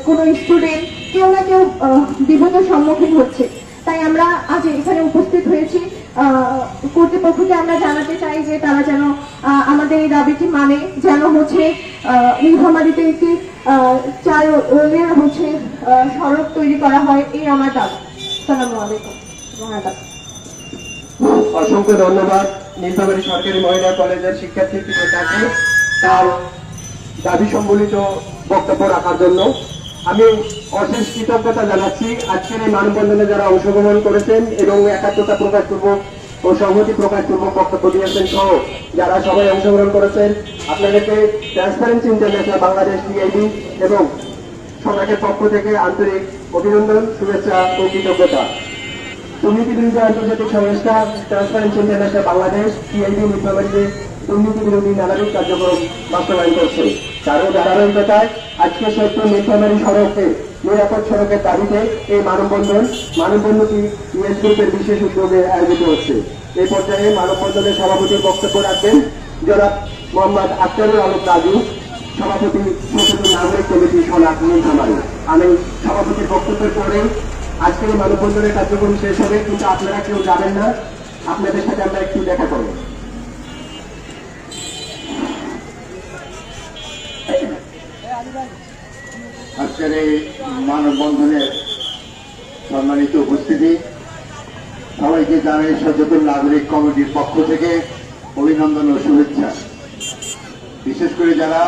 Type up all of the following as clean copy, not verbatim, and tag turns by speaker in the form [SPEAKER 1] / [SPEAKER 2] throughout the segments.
[SPEAKER 1] কোনো স্টুডেন্ট কেউ না কেউ বিপদের সম্মুখীন হচ্ছে। তাই আমরা আজ এখানে উপস্থিত হয়েছি। কর্তৃপক্ষকে আমরা জানাতে চাই যে তারা যেন আমাদের এই দাবিটি মানে, যেন হচ্ছে নীলফামারীতে একটি 4 লেন হচ্ছে সড়ক তৈরি করা হয়, এই আমার দাবি। আসসালামু আলাইকুম।
[SPEAKER 2] অসংখ্য ধন্যবাদ নীলফামারী সরকারি মহিলা কলেজের শিক্ষার্থী তাকে তার দাবি সম্বলিত বক্তব্য রাখার জন্য। আমি অশেষ কৃতজ্ঞতা জানাচ্ছি আজকের এই মানববন্ধনে যারা অংশগ্রহণ করেছেন এবং একাত্মতা প্রকাশপূর্বক ও সংহতি প্রকাশপূর্বক বক্তব্য দিয়েছেন সহ যারা সবাই অংশগ্রহণ করেছেন, আপনাদেরকে ট্রান্সপারেন্সি ইন্টারন্যাশনাল বাংলাদেশ টিআইবি এবং সরকারের পক্ষ থেকে আন্তরিক অভিনন্দন, শুভেচ্ছা ও কৃতজ্ঞতা। দুর্নীতি বিরোধী আন্তর্জাতিক সংস্থা ট্রান্সপারেন্সি ইন্টারন্যাশনাল বাংলাদেশ টিআইবি নীলফামারীতে দুর্নীতি বিরোধী নানাবিধ কার্যক্রম বাস্তবায়ন করছে। তারও ধারাবাহিকতায় আজকে সত্য নীলফামারী সড়কে নিরাপদ সড়কের দাবিতে এই মানববন্ধনটি ইউএস গ্রুপের বিশেষ উদ্যোগে আয়োজিত হচ্ছে। এই পর্যায়ে মানববন্ধনের সভাপতির বক্তব্য রাখবেন জনাব মোহাম্মদ আখতারুল আলম রাজু, সভাপতি সচেতন নাগরিক কমিটি সোনাক নীলফামারী। আমি সভাপতির বক্তব্যের পরে আজকের এই মানববন্ধনের কার্যক্রম শেষ হবে, কিন্তু আপনারা কেউ যাবেন না, আপনাদের সাথে আমরা একটু দেখা করব।
[SPEAKER 3] আজকের এই মানববন্ধনের সম্মানিত উপস্থিতি, সবাইকে জানাই সচেতন নাগরিক কমিটির পক্ষ থেকে অভিনন্দন ও শুভেচ্ছা। বিশেষ করে যারা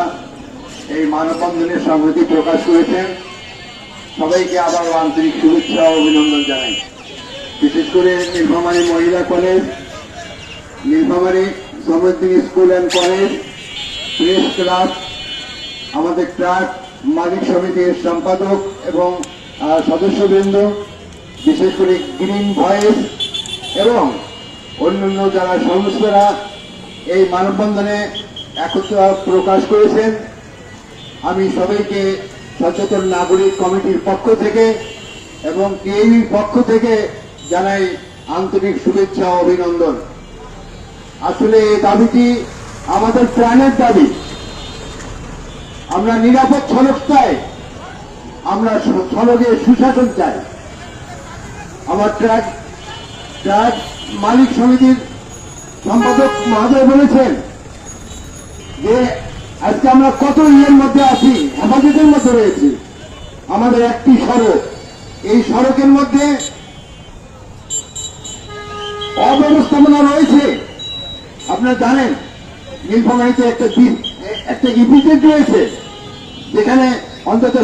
[SPEAKER 3] এই মানববন্ধনের সংহতি প্রকাশ করেছেন সবাইকে আবারও আন্তরিক শুভেচ্ছা ও অভিনন্দন জানাই। বিশেষ করে নীলফামারী মহিলা college, Nilphamari Samriddhi school and college, press club, আমাদের ট্রাক মালিক সমিতির সম্পাদক এবং সদস্যবৃন্দ, বিশেষ করে গ্রিন ভয়েস এবং অন্যান্য যারা সংস্থারা এই মানববন্ধনে একতা প্রকাশ করেছেন, আমি সবাইকে সচেতন নাগরিক কমিটির পক্ষ থেকে এবং টিআইবির পক্ষ থেকে জানাই আন্তরিক শুভেচ্ছা ও অভিনন্দন। আসলে এই দাবিটি আমাদের প্রাণের দাবি। আমরা নিরাপদ সড়ক চাই, আমরা সড়কে সুশাসন চাই। আমার ট্রাক মালিক সমিতির সম্পাদক মহোদয় বলেছেন যে আজকে আমরা কত ইয়ের মধ্যে আছি, হেফাজতের মধ্যে রয়েছি। আমাদের একটি সড়ক, এই সড়কের মধ্যে অব্যবস্থাপনা রয়েছে। আপনারা জানেন নীলফামারীতে একটা ইপিজেড রয়েছে, যেখানে অন্তত